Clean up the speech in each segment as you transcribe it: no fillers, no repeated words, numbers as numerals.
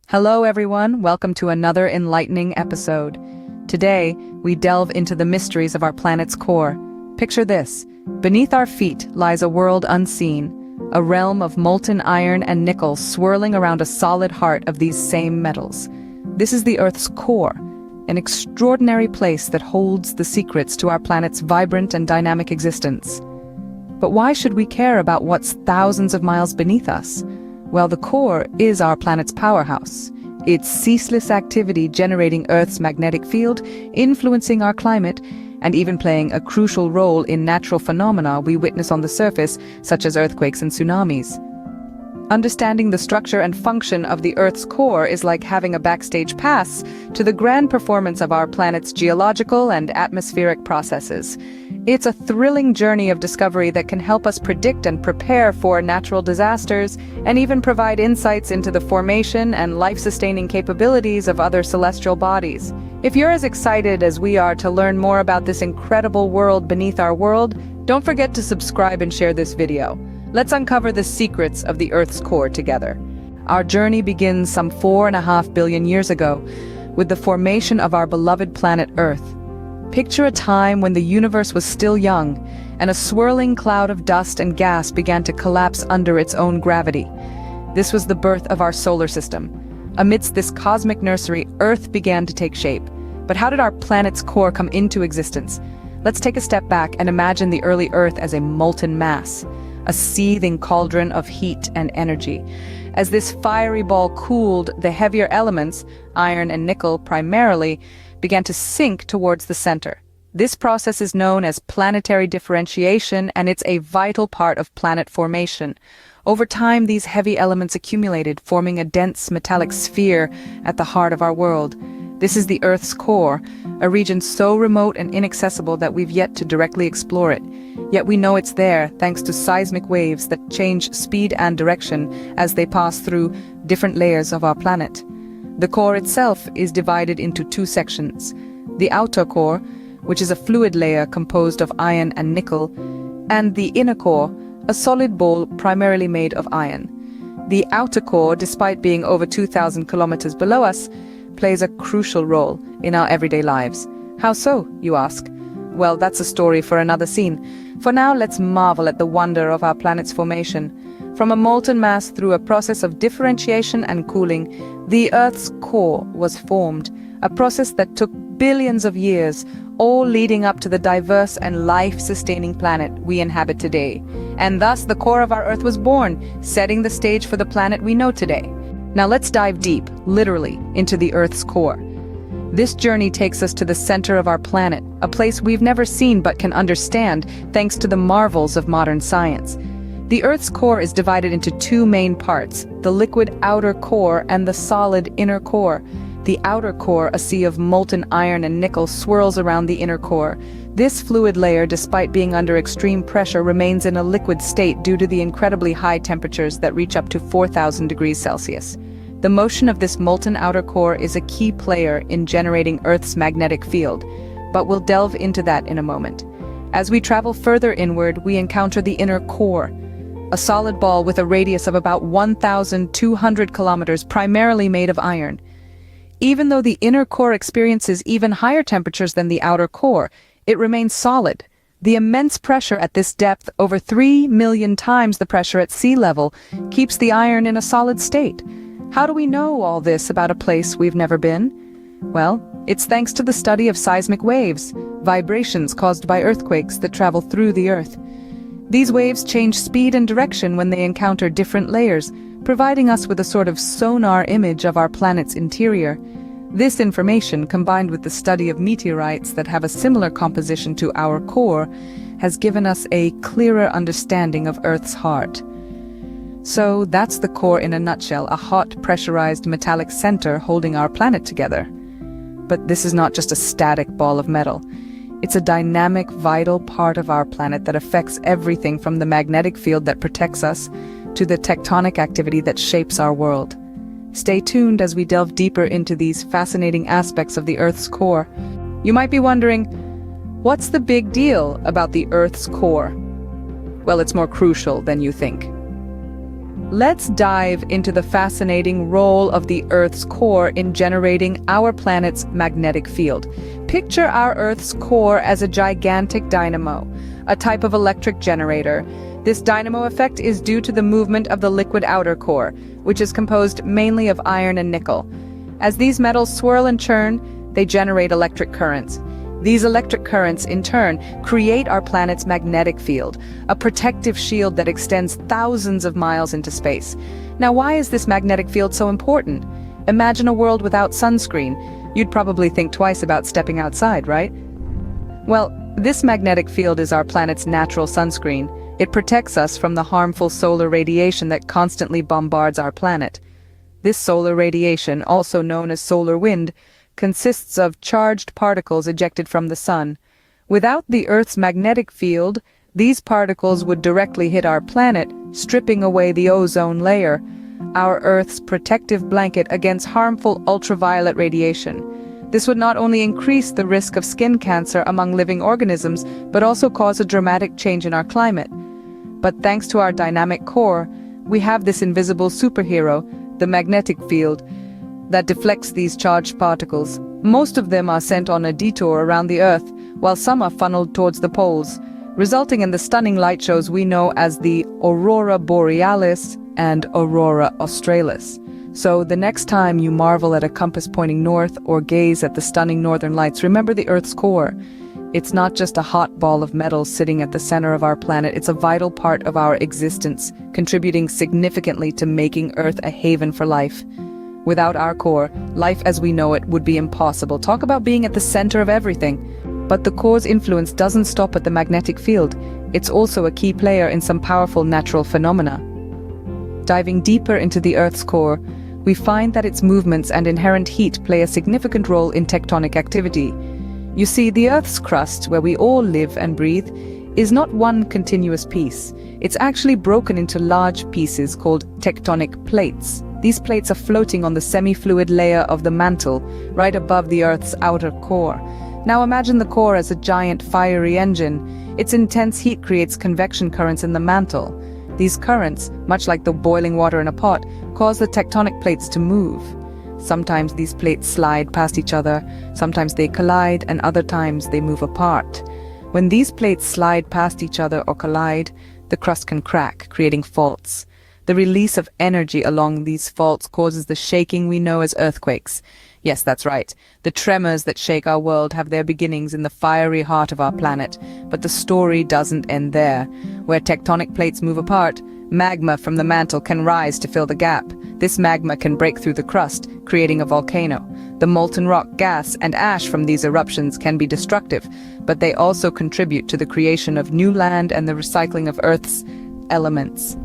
Hello everyone, welcome to another enlightening episode. Today, we delve into the mysteries of our planet's core. Picture this. Beneath our feet lies a world unseen, a realm of molten iron and nickel swirling around a solid heart of these same metals. This is the Earth's core, an extraordinary place that holds the secrets to our planet's vibrant and dynamic existence. But why should we care about what's thousands of miles beneath us? Well, the core is our planet's powerhouse. Its ceaseless activity generating Earth's magnetic field, influencing our climate, and even playing a crucial role in natural phenomena we witness on the surface, such as earthquakes and tsunamis. Understanding the structure and function of the Earth's core is like having a backstage pass to the grand performance of our planet's geological and atmospheric processes. It's a thrilling journey of discovery that can help us predict and prepare for natural disasters, and even provide insights into the formation and life-sustaining capabilities of other celestial bodies. If you're as excited as we are to learn more about this incredible world beneath our world, don't forget to subscribe and share this video. Let's uncover the secrets of the Earth's core together. Our journey begins some 4.5 billion years ago, with the formation of our beloved planet Earth. Picture a time when the universe was still young, and a swirling cloud of dust and gas began to collapse under its own gravity. This was the birth of our solar system. Amidst this cosmic nursery, Earth began to take shape. But how did our planet's core come into existence? Let's take a step back and imagine the early Earth as a molten mass, a seething cauldron of heat and energy. As this fiery ball cooled, the heavier elements, iron and nickel primarily, began to sink towards the center. This process is known as planetary differentiation, and it's a vital part of planet formation. Over time, these heavy elements accumulated, forming a dense metallic sphere at the heart of our world. This is the Earth's core, a region so remote and inaccessible that we've yet to directly explore it. Yet we know it's there thanks to seismic waves that change speed and direction as they pass through different layers of our planet. The core itself is divided into two sections: the outer core, which is a fluid layer composed of iron and nickel, and the inner core, a solid ball primarily made of iron. The outer core, despite being over 2,000 kilometers below us, plays a crucial role in our everyday lives. How so, you ask? Well, that's a story for another scene. For now, let's marvel at the wonder of our planet's formation. From a molten mass through a process of differentiation and cooling, the Earth's core was formed, a process that took billions of years, all leading up to the diverse and life-sustaining planet we inhabit today. And thus, the core of our Earth was born, setting the stage for the planet we know today. Now let's dive deep, literally, into the Earth's core. This journey takes us to the center of our planet, a place we've never seen but can understand thanks to the marvels of modern science. The Earth's core is divided into two main parts: the liquid outer core and the solid inner core. The outer core, a sea of molten iron and nickel, swirls around the inner core. This fluid layer, despite being under extreme pressure, remains in a liquid state due to the incredibly high temperatures that reach up to 4,000 degrees Celsius. The motion of this molten outer core is a key player in generating Earth's magnetic field, but we'll delve into that in a moment. As we travel further inward, we encounter the inner core, a solid ball with a radius of about 1,200 kilometers, primarily made of iron. Even though the inner core experiences even higher temperatures than the outer core, it remains solid. The immense pressure at this depth, over 3 million times the pressure at sea level, keeps the iron in a solid state. How do we know all this about a place we've never been? Well, it's thanks to the study of seismic waves, vibrations caused by earthquakes that travel through the Earth. These waves change speed and direction when they encounter different layers, providing us with a sort of sonar image of our planet's interior. This information, combined with the study of meteorites that have a similar composition to our core, has given us a clearer understanding of Earth's heart. So that's the core in a nutshell, a hot, pressurized metallic center holding our planet together. But this is not just a static ball of metal. It's a dynamic, vital part of our planet that affects everything from the magnetic field that protects us to the tectonic activity that shapes our world. Stay tuned as we delve deeper into these fascinating aspects of the Earth's core. You might be wondering, what's the big deal about the Earth's core? Well, it's more crucial than you think. Let's dive into the fascinating role of the Earth's core in generating our planet's magnetic field. Picture our Earth's core as a gigantic dynamo, a type of electric generator. This dynamo effect is due to the movement of the liquid outer core, which is composed mainly of iron and nickel. As these metals swirl and churn, they generate electric currents. These electric currents, in turn, create our planet's magnetic field, a protective shield that extends thousands of miles into space. Now, why is this magnetic field so important? Imagine a world without sunscreen. You'd probably think twice about stepping outside, right? Well, this magnetic field is our planet's natural sunscreen. It protects us from the harmful solar radiation that constantly bombards our planet. This solar radiation, also known as solar wind, consists of charged particles ejected from the sun. Without the Earth's magnetic field, these particles would directly hit our planet, stripping away the ozone layer, our Earth's protective blanket against harmful ultraviolet radiation. This would not only increase the risk of skin cancer among living organisms, but also cause a dramatic change in our climate. But thanks to our dynamic core, we have this invisible superhero, the magnetic field, that deflects these charged particles. Most of them are sent on a detour around the Earth, while some are funneled towards the poles, resulting in the stunning light shows we know as the aurora borealis and aurora australis. So the next time you marvel at a compass pointing north or gaze at the stunning northern lights, remember the Earth's core. It's not just a hot ball of metal sitting at the center of our planet, it's a vital part of our existence, contributing significantly to making Earth a haven for life. Without our core, life as we know it would be impossible. Talk about being at the center of everything. But the core's influence doesn't stop at the magnetic field. It's also a key player in some powerful natural phenomena. Diving deeper into the Earth's core, we find that its movements and inherent heat play a significant role in tectonic activity. You see, the Earth's crust, where we all live and breathe, is not one continuous piece. It's actually broken into large pieces called tectonic plates. These plates are floating on the semi-fluid layer of the mantle, right above the Earth's outer core. Now imagine the core as a giant fiery engine. Its intense heat creates convection currents in the mantle. These currents, much like the boiling water in a pot, cause the tectonic plates to move. Sometimes these plates slide past each other, sometimes they collide, and other times they move apart. When these plates slide past each other or collide, the crust can crack, creating faults. The release of energy along these faults causes the shaking we know as earthquakes. Yes, that's right. The tremors that shake our world have their beginnings in the fiery heart of our planet. But the story doesn't end there. Where tectonic plates move apart, magma from the mantle can rise to fill the gap. This magma can break through the crust, creating a volcano. The molten rock, gas, and ash from these eruptions can be destructive, but they also contribute to the creation of new land and the recycling of Earth's elements.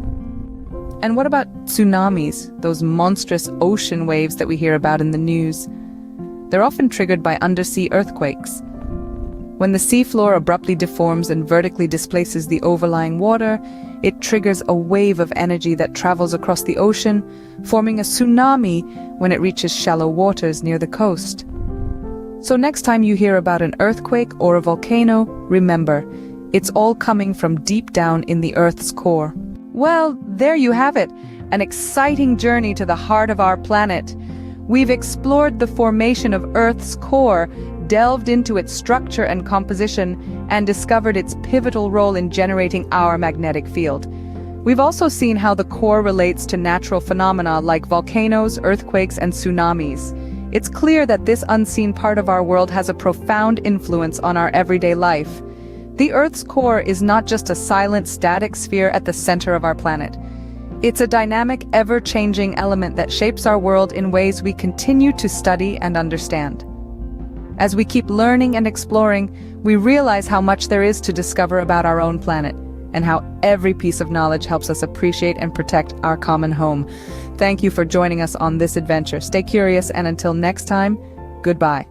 And what about tsunamis, those monstrous ocean waves that we hear about in the news? They're often triggered by undersea earthquakes. When the seafloor abruptly deforms and vertically displaces the overlying water, it triggers a wave of energy that travels across the ocean, forming a tsunami when it reaches shallow waters near the coast. So next time you hear about an earthquake or a volcano, remember, it's all coming from deep down in the Earth's core. Well, there you have it, an exciting journey to the heart of our planet. We've explored the formation of Earth's core, delved into its structure and composition, and discovered its pivotal role in generating our magnetic field. We've also seen how the core relates to natural phenomena like volcanoes, earthquakes, and tsunamis. It's clear that this unseen part of our world has a profound influence on our everyday life. The Earth's core is not just a silent, static sphere at the center of our planet. It's a dynamic, ever-changing element that shapes our world in ways we continue to study and understand. As we keep learning and exploring, we realize how much there is to discover about our own planet, and how every piece of knowledge helps us appreciate and protect our common home. Thank you for joining us on this adventure. Stay curious, and until next time, goodbye.